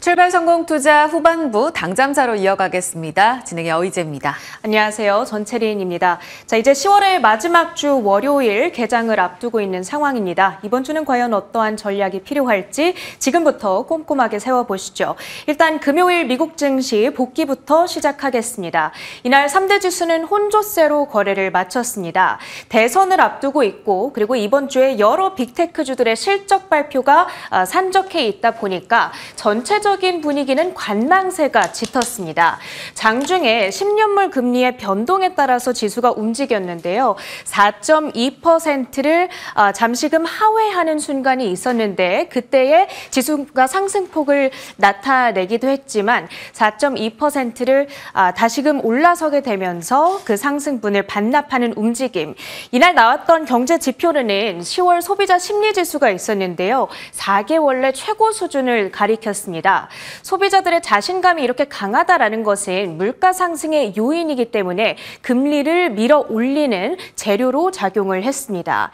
출발 성공 투자 후반부 당잠사로 이어가겠습니다. 진행의 어이재입니다. 안녕하세요. 전채린입니다. 자, 이제 10월의 마지막 주 월요일 개장을 앞두고 있는 상황입니다. 이번 주는 과연 어떠한 전략이 필요할지 지금부터 꼼꼼하게 세워보시죠. 일단 금요일 미국 증시 복귀부터 시작하겠습니다. 이날 3대 지수는 혼조세로 거래를 마쳤습니다. 대선을 앞두고 있고 그리고 이번 주에 여러 빅테크주들의 실적 발표가 산적해 있다 보니까 전체적인 분위기는 관망세가 짙었습니다. 장중에 10년물 금리의 변동에 따라서 지수가 움직였는데요. 4.2%를 잠시금 하회하는 순간이 있었는데 그때의 지수가 상승폭을 나타내기도 했지만 4.2%를 다시금 올라서게 되면서 그 상승분을 반납하는 움직임. 이날 나왔던 경제 지표로는 10월 소비자 심리지수가 있었는데요. 4개월 내 최고 수준을 가리켰습니다. 소비자들의 자신감이 이렇게 강하다라는 것은 물가 상승의 요인이기 때문에 금리를 밀어 올리는 재료로 작용을 했습니다.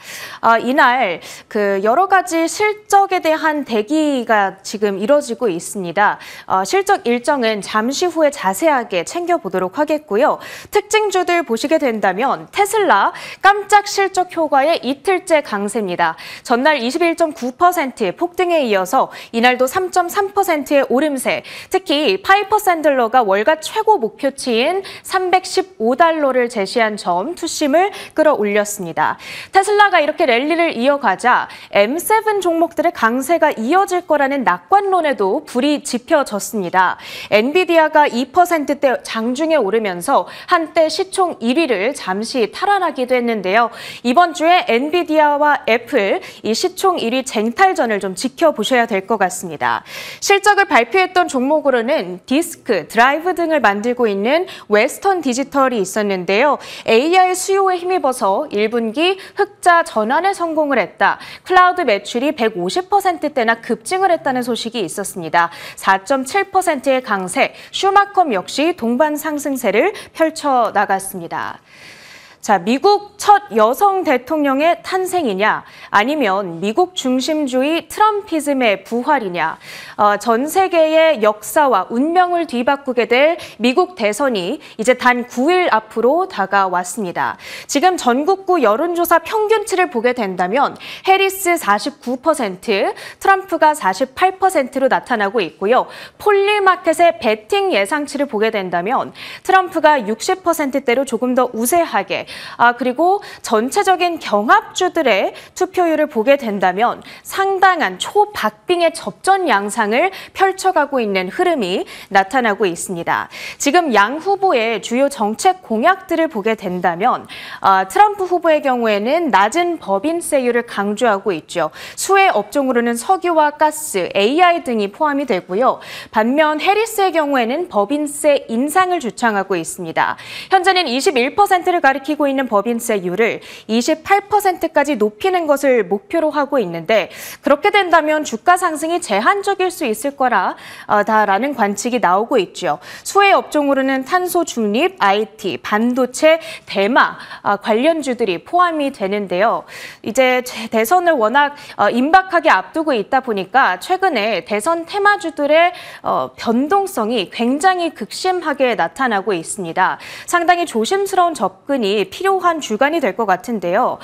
이날 여러 가지 실적에 대한 대기가 지금 이뤄지고 있습니다. 실적 일정은 잠시 후에 자세하게 챙겨보도록 하겠고요. 특징주들 보시게 된다면 테슬라 깜짝 실적 효과의 이틀째 강세입니다. 전날 21.9% 폭등에 이어서 이날도 3.3%의 오름세, 특히 파이퍼 샌들러가 월가 최고 목표치인 $315를 제시한 점 투심을 끌어올렸습니다. 테슬라가 이렇게 랠리를 이어가자 M7 종목들의 강세가 이어질 거라는 낙관론에도 불이 지펴졌습니다. 엔비디아가 2%대 장중에 오르면서 한때 시총 1위를 잠시 탈환하기도 했는데요. 이번 주에 엔비디아와 애플 이 시총 1위 쟁탈전을 좀 지켜보셔야 될 것 같습니다. 실적을 발표했던 종목으로는 디스크, 드라이브 등을 만들고 있는 웨스턴 디지털이 있었는데요. AI 수요에 힘입어서 1분기 흑자 전환에 성공을 했다. 클라우드 매출이 150%대나 급증을 했다는 소식이 있었습니다. 4.7%의 강세, 슈마컴 역시 동반 상승세를 펼쳐나갔습니다. 자, 미국 첫 여성 대통령의 탄생이냐 아니면 미국 중심주의 트럼피즘의 부활이냐 전 세계의 역사와 운명을 뒤바꾸게 될 미국 대선이 이제 단 9일 앞으로 다가왔습니다. 지금 전국구 여론조사 평균치를 보게 된다면 해리스 49%, 트럼프가 48%로 나타나고 있고요. 폴리마켓의 배팅 예상치를 보게 된다면 트럼프가 60%대로 조금 더 우세하게 그리고 전체적인 경합주들의 투표율을 보게 된다면 상당한 초박빙의 접전 양상을 펼쳐가고 있는 흐름이 나타나고 있습니다. 지금 양 후보의 주요 정책 공약들을 보게 된다면 트럼프 후보의 경우에는 낮은 법인세율을 강조하고 있죠. 수혜 업종으로는 석유와 가스, AI 등이 포함이 되고요. 반면 해리스의 경우에는 법인세 인상을 주창하고 있습니다. 현재는 21%를 가리키고 있는 법인세율을 28%까지 높이는 것을 목표로 하고 있는데 그렇게 된다면 주가 상승이 제한적일 수 있을 거라는 관측이 나오고 있죠. 수혜 업종으로는 탄소 중립, IT, 반도체, 대마 관련주들이 포함이 되는데요. 이제 대선을 워낙 임박하게 앞두고 있다 보니까 최근에 대선 테마주들의 변동성이 굉장히 극심하게 나타나고 있습니다. 상당히 조심스러운 접근이 필요한 주간이 될 것 같은데요.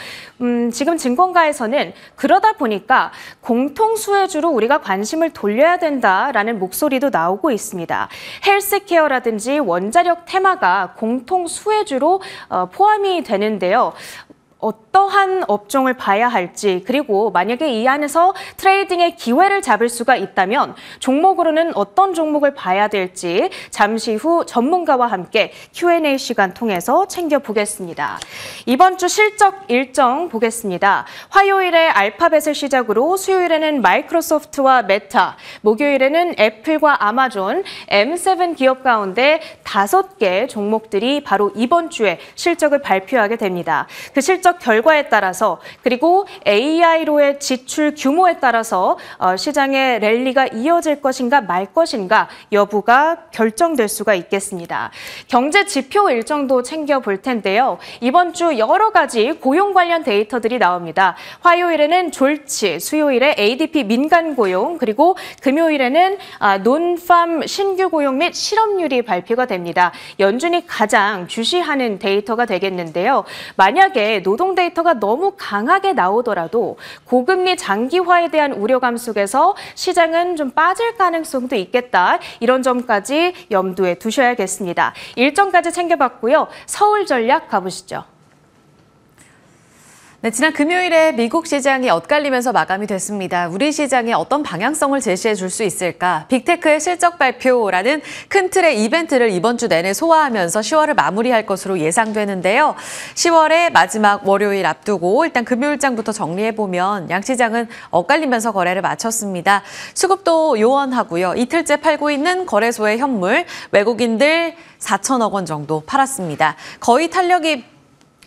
지금 증권가에서는 그러다 보니까 공통 수혜주로 우리가 관심을 돌려야 된다라는 목소리도 나오고 있습니다. 헬스케어라든지 원자력 테마가 공통 수혜주로 포함이 되는데요. 어떠한 업종을 봐야 할지 그리고 만약에 이 안에서 트레이딩의 기회를 잡을 수가 있다면 종목으로는 어떤 종목을 봐야 될지 잠시 후 전문가와 함께 Q&A 시간 통해서 챙겨보겠습니다. 이번 주 실적 일정 보겠습니다. 화요일에 알파벳을 시작으로 수요일에는 마이크로소프트와 메타, 목요일에는 애플과 아마존, M7 기업 가운데 5개 종목들이 바로 이번 주에 실적을 발표하게 됩니다. 그 실적 결과 결과에 따라서 그리고 AI로의 지출 규모에 따라서 시장의 랠리가 이어질 것인가 말 것인가 여부가 결정될 수가 있겠습니다. 경제 지표 일정도 챙겨볼 텐데요. 이번 주 여러 가지 고용 관련 데이터들이 나옵니다. 화요일에는 졸지, 수요일에 ADP 민간 고용, 그리고 금요일에는 논팜 신규 고용 및 실업률이 발표가 됩니다. 연준이 가장 주시하는 데이터가 되겠는데요. 만약에 노동 데이터가 너무 강하게 나오더라도 고금리 장기화에 대한 우려감 속에서 시장은 좀 빠질 가능성도 있겠다. 이런 점까지 염두에 두셔야겠습니다. 일정까지 챙겨봤고요. 서울 전략 가보시죠. 네, 지난 금요일에 미국 시장이 엇갈리면서 마감이 됐습니다. 우리 시장에 어떤 방향성을 제시해 줄 수 있을까? 빅테크의 실적 발표라는 큰 틀의 이벤트를 이번 주 내내 소화하면서 10월을 마무리할 것으로 예상되는데요. 10월의 마지막 월요일 앞두고 일단 금요일장부터 정리해보면 양시장은 엇갈리면서 거래를 마쳤습니다. 수급도 요원하고요. 이틀째 팔고 있는 거래소의 현물, 외국인들 4천억 원 정도 팔았습니다. 거의 탄력이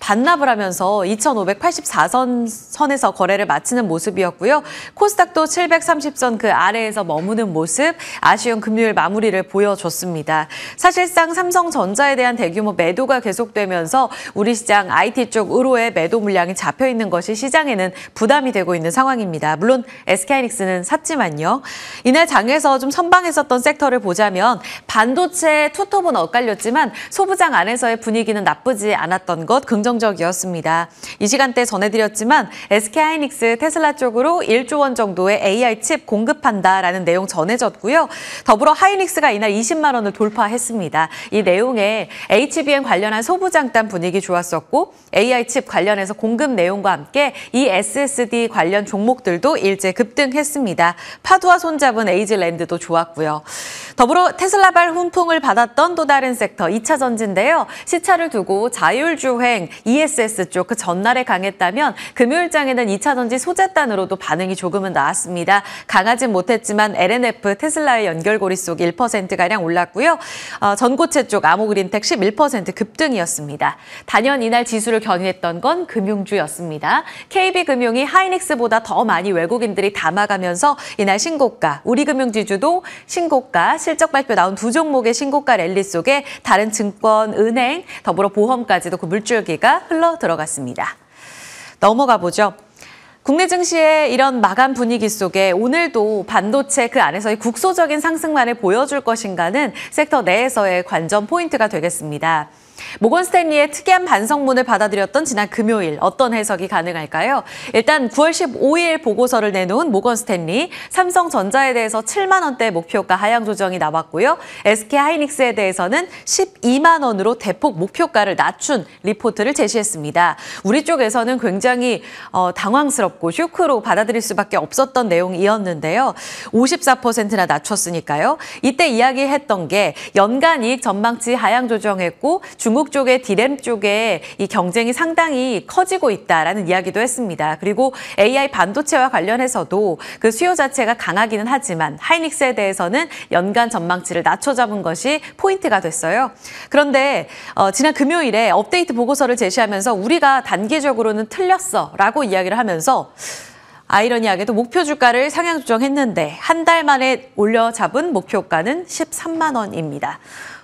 반납을 하면서 2,584선에서 거래를 마치는 모습이었고요. 코스닥도 730선 그 아래에서 머무는 모습, 아쉬운 금요일 마무리를 보여줬습니다. 사실상 삼성전자에 대한 대규모 매도가 계속되면서 우리 시장 IT 쪽 의로의 매도 물량이 잡혀 있는 것이 시장에는 부담이 되고 있는 상황입니다. 물론 SK하이닉스는 샀지만요. 이날 장에서 좀 선방했었던 섹터를 보자면 반도체 투톱은 엇갈렸지만 소부장 안에서의 분위기는 나쁘지 않았던 것 긍정적이었습니다. 이 시간대 전해드렸지만 SK하이닉스 테슬라 쪽으로 1조 원 정도의 AI 칩 공급한다라는 내용 전해졌고요. 더불어 하이닉스가 이날 20만 원을 돌파했습니다. 이 내용에 HBM 관련한 소부장단 분위기 좋았었고 AI 칩 관련해서 공급 내용과 함께 이 SSD 관련 종목들도 일제 급등했습니다. 파도와 손잡은 에이즐랜드도 좋았고요. 더불어 테슬라발 훈풍을 받았던 또 다른 섹터 2차 전지인데요. 시차를 두고 자율주행 ESS 쪽 그 전날에 강했다면 금요일장에는 2차 전지 소재단으로도 반응이 조금은 나왔습니다. 강하진 못했지만 LNF 테슬라의 연결고리 속 1%가량 올랐고요. 전고체 쪽 아모그린텍 11% 급등이었습니다. 단연 이날 지수를 견인했던 건 금융주였습니다. KB금융이 하이닉스보다 더 많이 외국인들이 담아가면서 이날 신고가, 우리금융지주도 신고가, 실적 발표 나온 두 종목의 신고가 랠리 속에 다른 증권, 은행, 더불어 보험까지도 그 물줄기가 흘러 들어갔습니다. 넘어가 보죠. 국내 증시의 이런 마감 분위기 속에 오늘도 반도체 그 안에서의 국소적인 상승만을 보여줄 것인가는 섹터 내에서의 관전 포인트가 되겠습니다. 모건 스탠리의 특이한 반성문을 받아들였던 지난 금요일 어떤 해석이 가능할까요? 일단 9월 15일 보고서를 내놓은 모건 스탠리, 삼성전자에 대해서 7만 원대 목표가 하향 조정이 나왔고요. SK하이닉스에 대해서는 12만 원으로 대폭 목표가를 낮춘 리포트를 제시했습니다. 우리 쪽에서는 굉장히 당황스럽고 쇼크로 받아들일 수밖에 없었던 내용이었는데요. 54%나 낮췄으니까요. 이때 이야기했던 게 연간 이익 전망치 하향 조정했고 중국 쪽의 디램 쪽에 이 경쟁이 상당히 커지고 있다라는 이야기도 했습니다. 그리고 AI 반도체와 관련해서도 그 수요 자체가 강하기는 하지만 하이닉스에 대해서는 연간 전망치를 낮춰 잡은 것이 포인트가 됐어요. 그런데 지난 금요일에 업데이트 보고서를 제시하면서 우리가 단기적으로는 틀렸어라고 이야기를 하면서 아이러니하게도 목표 주가를 상향 조정했는데 한 달 만에 올려 잡은 목표가는 13만 원입니다.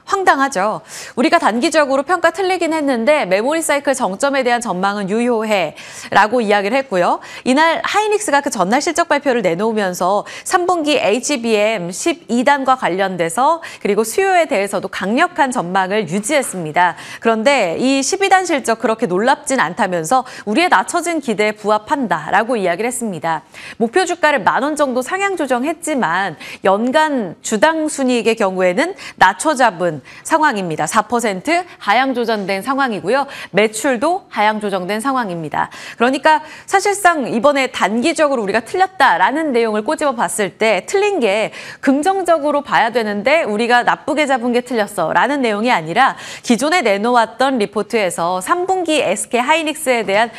황당하죠. 우리가 단기적으로 평가 틀리긴 했는데 메모리 사이클 정점에 대한 전망은 유효해라고 이야기를 했고요. 이날 하이닉스가 그 전날 실적 발표를 내놓으면서 3분기 HBM 12단과 관련돼서 그리고 수요에 대해서도 강력한 전망을 유지했습니다. 그런데 이 12단 실적 그렇게 놀랍진 않다면서 우리의 낮춰진 기대에 부합한다라고 이야기를 했습니다. 목표 주가를 10,000원 정도 상향 조정했지만 연간 주당 순이익의 경우에는 낮춰 잡은 상황입니다. 4% 하향 조정된 상황이고요. 매출도 하향 조정된 상황입니다. 그러니까 사실상 이번에 단기적으로 우리가 틀렸다라는 내용을 꼬집어 봤을 때 틀린 게 긍정적으로 봐야 되는데 우리가 나쁘게 잡은 게 틀렸어라는 내용이 아니라 기존에 내놓았던 리포트에서 3분기 SK하이닉스에 대한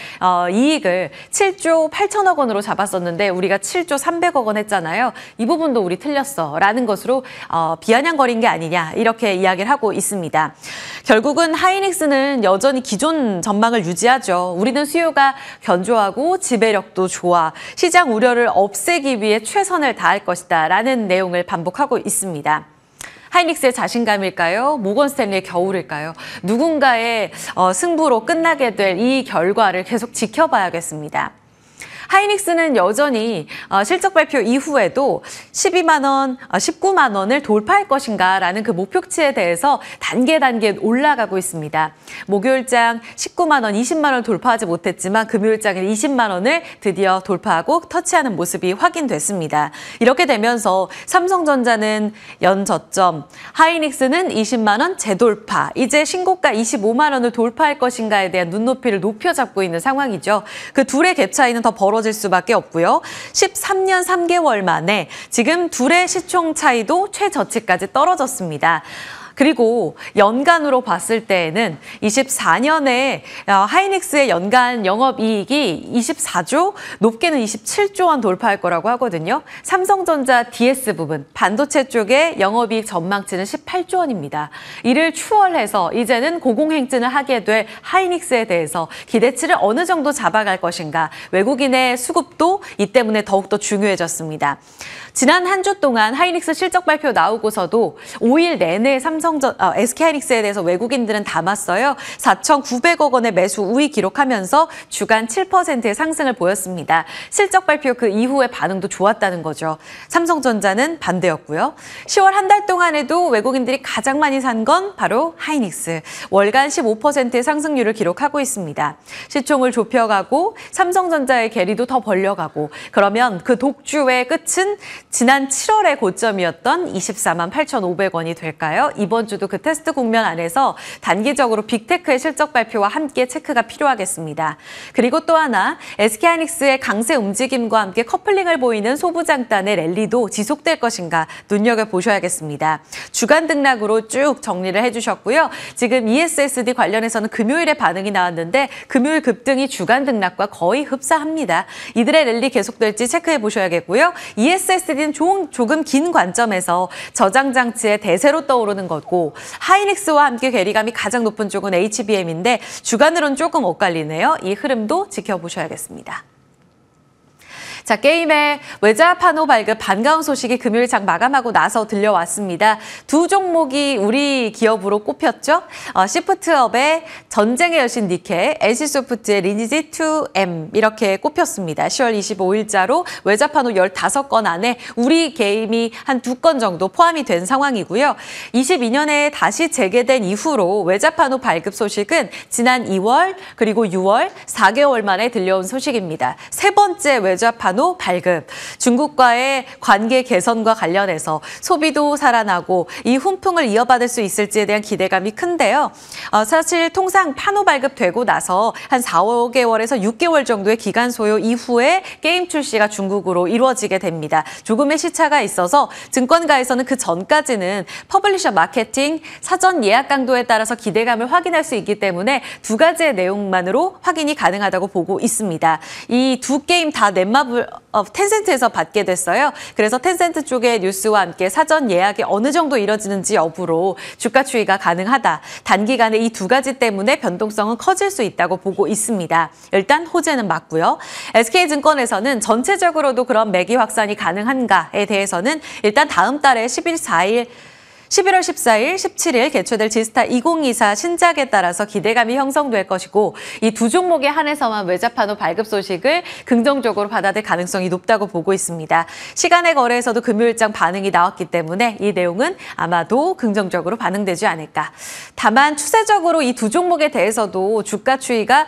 이익을 7조 8천억 원으로 잡았었는데 우리가 7조 300억 원 했잖아요. 이 부분도 우리 틀렸어라는 것으로 비아냥거린 게 아니냐 이렇게 이야기 이야기를 하고 있습니다. 결국은 하이닉스는 여전히 기존 전망을 유지하죠. 우리는 수요가 견조하고 지배력도 좋아. 시장 우려를 없애기 위해 최선을 다할 것이다 라는 내용을 반복하고 있습니다. 하이닉스의 자신감일까요? 모건 스탠리의 겨울일까요? 누군가의 승부로 끝나게 될 이 결과를 계속 지켜봐야겠습니다. 하이닉스는 여전히 실적 발표 이후에도 12만 원, 19만 원을 돌파할 것인가라는 그 목표치에 대해서 단계 올라가고 있습니다. 목요일장 19만 원, 20만 원을 돌파하지 못했지만 금요일장에 20만 원을 드디어 돌파하고 터치하는 모습이 확인됐습니다. 이렇게 되면서 삼성전자는 연저점, 하이닉스는 20만 원 재돌파, 이제 신고가 25만 원을 돌파할 것인가에 대한 눈높이를 높여잡고 있는 상황이죠. 그 둘의 갭 차이는 더 벌어질 수밖에 없고요. 13년 3개월 만에 지금 둘의 시총 차이도 최저치까지 떨어졌습니다. 그리고 연간으로 봤을 때에는 24년에 하이닉스의 연간 영업이익이 24조, 높게는 27조 원 돌파할 거라고 하거든요. 삼성전자 DS 부분, 반도체 쪽의 영업이익 전망치는 18조 원입니다. 이를 추월해서 이제는 고공행진을 하게 될 하이닉스에 대해서 기대치를 어느 정도 잡아갈 것인가. 외국인의 수급도 이 때문에 더욱더 중요해졌습니다. 지난 한 주 동안 하이닉스 실적 발표 나오고서도 5일 내내 SK하이닉스에 대해서 외국인들은 담았어요. 4,900억 원의 매수 우위 기록하면서 주간 7%의 상승을 보였습니다. 실적 발표 그 이후의 반응도 좋았다는 거죠. 삼성전자는 반대였고요. 10월 한 달 동안에도 외국인들이 가장 많이 산 건 바로 하이닉스. 월간 15%의 상승률을 기록하고 있습니다. 시총을 좁혀가고 삼성전자의 괴리도 더 벌려가고, 그러면 그 독주의 끝은 지난 7월의 고점이었던 24만 8,500원이 될까요? 이번 주도 그 테스트 국면 안에서 단기적으로 빅테크의 실적 발표와 함께 체크가 필요하겠습니다. 그리고 또 하나, SK하이닉스의 강세 움직임과 함께 커플링을 보이는 소부장단의 랠리도 지속될 것인가 눈여겨보셔야겠습니다. 주간 등락으로 쭉 정리를 해주셨고요. 지금 ESSD 관련해서는 금요일에 반응이 나왔는데 금요일 급등이 주간 등락과 거의 흡사합니다. 이들의 랠리 계속될지 체크해 보셔야겠고요. ESSD는 조금 긴 관점에서 저장장치의 대세로 떠오르는 거고, 하이닉스와 함께 괴리감이 가장 높은 쪽은 HBM인데 주간으로는 조금 엇갈리네요. 이 흐름도 지켜보셔야겠습니다. 자, 게임의 외자 판호 발급 반가운 소식이 금요일 장 마감하고 나서 들려왔습니다. 두 종목이 우리 기업으로 꼽혔죠. 시프트업의 전쟁의 여신 니케, NC소프트의 리니지 2M 이렇게 꼽혔습니다. 10월 25일자로 외자 판호 15건 안에 우리 게임이 한 2건 정도 포함이 된 상황이고요. 22년에 다시 재개된 이후로 외자 판호 발급 소식은 지난 2월 그리고 6월 4개월 만에 들려온 소식입니다. 세 번째 외자 판호 발급, 중국과의 관계 개선과 관련해서 소비도 살아나고 이 훈풍을 이어받을 수 있을지에 대한 기대감이 큰데요. 사실 통상 판호 발급되고 나서 한 4, 5개월에서 6개월 정도의 기간 소요 이후에 게임 출시가 중국으로 이루어지게 됩니다. 조금의 시차가 있어서 증권가에서는 그 전까지는 퍼블리셔 마케팅, 사전 예약 강도에 따라서 기대감을 확인할 수 있기 때문에 두 가지의 내용만으로 확인이 가능하다고 보고 있습니다. 이 두 게임 다 넷마블 텐센트에서 받게 됐어요. 그래서 텐센트 쪽의 뉴스와 함께 사전 예약이 어느 정도 이뤄지는지 여부로 주가 추이가 가능하다. 단기간에 이 두 가지 때문에 변동성은 커질 수 있다고 보고 있습니다. 일단 호재는 맞고요. SK증권에서는 전체적으로도 그런 매기 확산이 가능한가에 대해서는 일단 다음 달에 11월 14일, 17일 개최될 지스타 2024 신작에 따라서 기대감이 형성될 것이고, 이 두 종목에 한해서만 외자판호 발급 소식을 긍정적으로 받아들일 가능성이 높다고 보고 있습니다. 시간의 거래에서도 금요일장 반응이 나왔기 때문에 이 내용은 아마도 긍정적으로 반응되지 않을까. 다만 추세적으로 이 두 종목에 대해서도 주가 추이가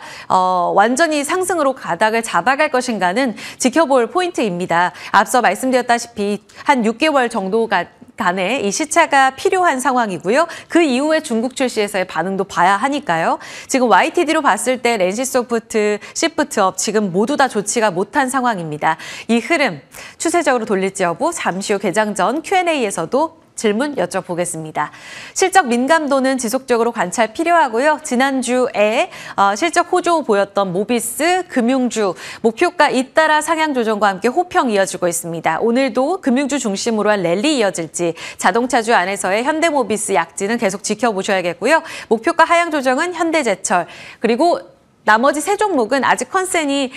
완전히 상승으로 가닥을 잡아갈 것인가는 지켜볼 포인트입니다. 앞서 말씀드렸다시피 한 6개월 정도가 간에 이 시차가 필요한 상황이고요. 그 이후에 중국 출시에서의 반응도 봐야 하니까요. 지금 YTD로 봤을 때 NC소프트, 시프트업 지금 모두 다 좋지가 못한 상황입니다. 이 흐름 추세적으로 돌릴지 여부 잠시 후 개장 전 Q&A에서도 질문 여쭤보겠습니다. 실적 민감도는 지속적으로 관찰 필요하고요. 지난주에 실적 호조 보였던 모비스, 금융주, 목표가 잇따라 상향 조정과 함께 호평 이어지고 있습니다. 오늘도 금융주 중심으로 한 랠리 이어질지 자동차주 안에서의 현대모비스 약진은 계속 지켜보셔야겠고요. 목표가 하향 조정은 현대제철, 그리고 나머지 세 종목은 아직 컨센이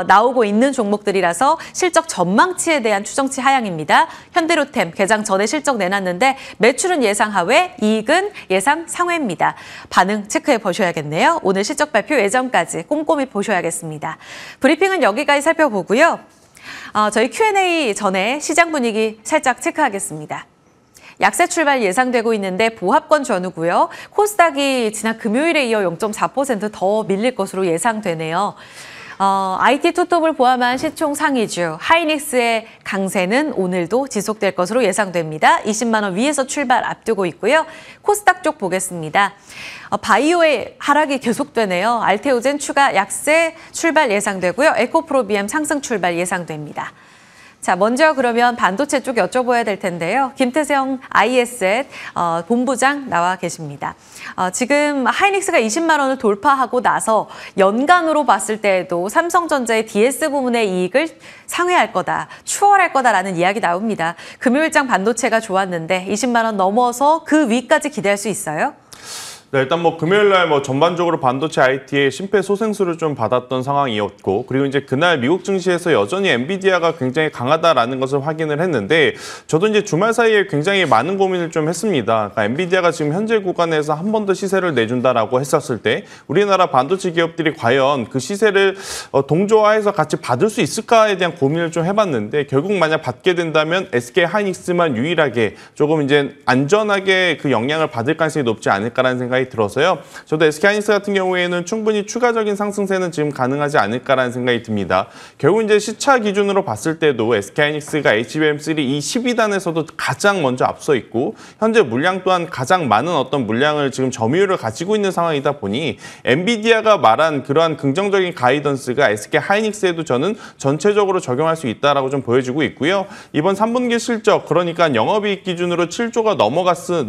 나오고 있는 종목들이라서 실적 전망치에 대한 추정치 하향입니다. 현대로템 개장 전에 실적 내놨는데 매출은 예상 하회, 이익은 예상 상회입니다. 반응 체크해 보셔야겠네요. 오늘 실적 발표 예정까지 꼼꼼히 보셔야겠습니다. 브리핑은 여기까지 살펴보고요. 저희 Q&A 전에 시장 분위기 살짝 체크하겠습니다. 약세 출발 예상되고 있는데 보합권 전후고요. 코스닥이 지난 금요일에 이어 0.4% 더 밀릴 것으로 예상되네요. IT 투톱을 포함한 시총 상위주 하이닉스의 강세는 오늘도 지속될 것으로 예상됩니다. 20만 원 위에서 출발 앞두고 있고요. 코스닥 쪽 보겠습니다. 바이오의 하락이 계속되네요. 알테오젠 추가 약세 출발 예상되고요. 에코프로비엠 상승 출발 예상됩니다. 자, 먼저 그러면 반도체 쪽 여쭤봐야 될 텐데요. 김태성 IS의 본부장 나와 계십니다. 지금 하이닉스가 20만 원을 돌파하고 나서 연간으로 봤을 때에도 삼성전자의 DS 부문의 이익을 상회할 거다, 추월할 거다라는 이야기 나옵니다. 금요일장 반도체가 좋았는데 20만 원 넘어서 그 위까지 기대할 수 있어요? 네, 일단 금요일 날 전반적으로 반도체 IT의 심폐소생술을 좀 받았던 상황이었고, 그리고 이제 그날 미국 증시에서 여전히 엔비디아가 굉장히 강하다라는 것을 확인을 했는데, 저도 이제 주말 사이에 굉장히 많은 고민을 좀 했습니다. 그러니까 엔비디아가 지금 현재 구간에서 한 번 더 시세를 내준다라고 했었을 때 우리나라 반도체 기업들이 과연 그 시세를 동조화해서 같이 받을 수 있을까에 대한 고민을 좀 해봤는데, 결국 만약 받게 된다면 SK 하이닉스만 유일하게 조금 이제 안전하게 그 영향을 받을 가능성이 높지 않을까라는 생각이 들어서요. 저도 SK 하이닉스 같은 경우에는 충분히 추가적인 상승세는 지금 가능하지 않을까라는 생각이 듭니다. 결국 이제 시차 기준으로 봤을 때도 SK 하이닉스가 HBM3 이 12단에서도 가장 먼저 앞서 있고, 현재 물량 또한 가장 많은 어떤 물량을 지금 점유율을 가지고 있는 상황이다 보니 엔비디아가 말한 그러한 긍정적인 가이던스가 SK 하이닉스에도 저는 전체적으로 적용할 수 있다라고 좀 보여지고 있고요. 이번 3분기 실적, 그러니까 영업이익 기준으로 7조가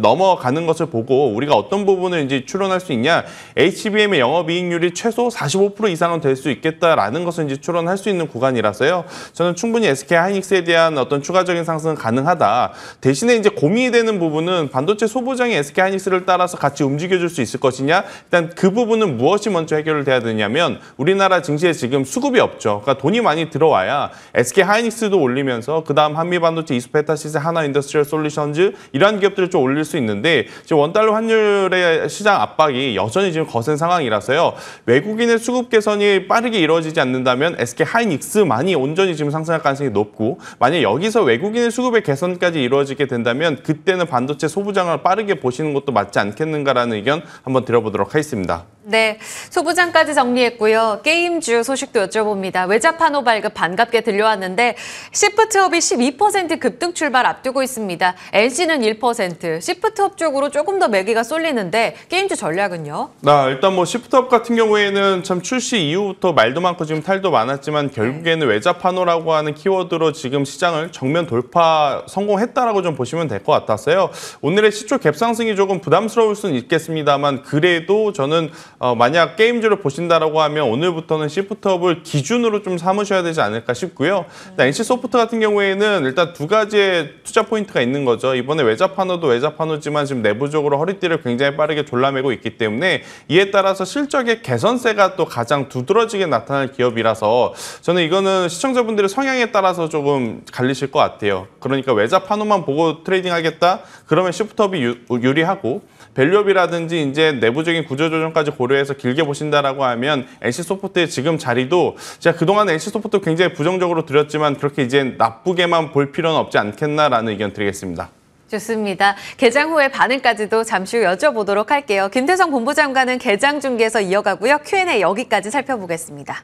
넘어가는 것을 보고 우리가 어떤 부분을 이제 추론할 수 있냐, HBM의 영업이익률이 최소 45% 이상은 될 수 있겠다라는 것을 이제 추론할 수 있는 구간이라서요. 저는 충분히 SK 하이닉스에 대한 어떤 추가적인 상승은 가능하다. 대신에 이제 고민이 되는 부분은 반도체 소부장이 SK 하이닉스를 따라서 같이 움직여줄 수 있을 것이냐. 일단 그 부분은 무엇이 먼저 해결을 돼야 되냐면, 우리나라 증시에 지금 수급이 없죠. 그러니까 돈이 많이 들어와야 SK 하이닉스도 올리면서 그 다음 한미반도체, 이스페타시스, 하나인더스트리얼 솔루션즈 이러한 기업들을 좀 올릴 수 있는데, 지금 원달러 환율의 시장 압박이 여전히 지금 거센 상황이라서요. 외국인의 수급 개선이 빠르게 이루어지지 않는다면 SK 하이닉스만이 온전히 지금 상승할 가능성이 높고, 만약 여기서 외국인의 수급의 개선까지 이루어지게 된다면 그때는 반도체 소부장을 빠르게 보시는 것도 맞지 않겠는가라는 의견 한번 들어보도록 하겠습니다. 네, 소부장까지 정리했고요. 게임주 소식도 여쭤봅니다. 외자판호 발급 반갑게 들려왔는데 시프트업이 12% 급등 출발 앞두고 있습니다. LG는 1%, 시프트업 쪽으로 조금 더 매기가 쏠리는데 게임주 전략은요? 일단 시프트업 같은 경우에는 참 출시 이후부터 말도 많고 지금 탈도 많았지만 결국에는 외자판호라고 하는 키워드로 지금 시장을 정면 돌파 성공했다라고 좀 보시면 될 것 같았어요. 오늘의 시초 갭상승이 조금 부담스러울 수는 있겠습니다만, 그래도 저는 만약 게임주를 보신다라고 하면 오늘부터는 시프트업을 기준으로 좀 삼으셔야 되지 않을까 싶고요. NC소프트 같은 경우에는 일단 두 가지의 투자 포인트가 있는 거죠. 이번에 외자판호도 외자판호지만 지금 내부적으로 허리띠를 굉장히 빠르게 졸라매고 있기 때문에 이에 따라서 실적의 개선세가 또 가장 두드러지게 나타날 기업이라서 저는 이거는 시청자분들의 성향에 따라서 조금 갈리실 것 같아요. 그러니까 외자판호만 보고 트레이딩 하겠다? 그러면 시프트업이 유리하고, 밸류업이라든지 이제 내부적인 구조조정까지 고려해서 길게 보신다라고 하면 NC소프트의 지금 자리도, 제가 그동안 NC소프트 굉장히 부정적으로 드렸지만 그렇게 이제 나쁘게만 볼 필요는 없지 않겠나라는 의견 드리겠습니다. 좋습니다. 개장 후의 반응까지도 잠시 후 여쭤보도록 할게요. 김태성 본부장과는 개장 중계에서 이어가고요. Q&A 여기까지 살펴보겠습니다.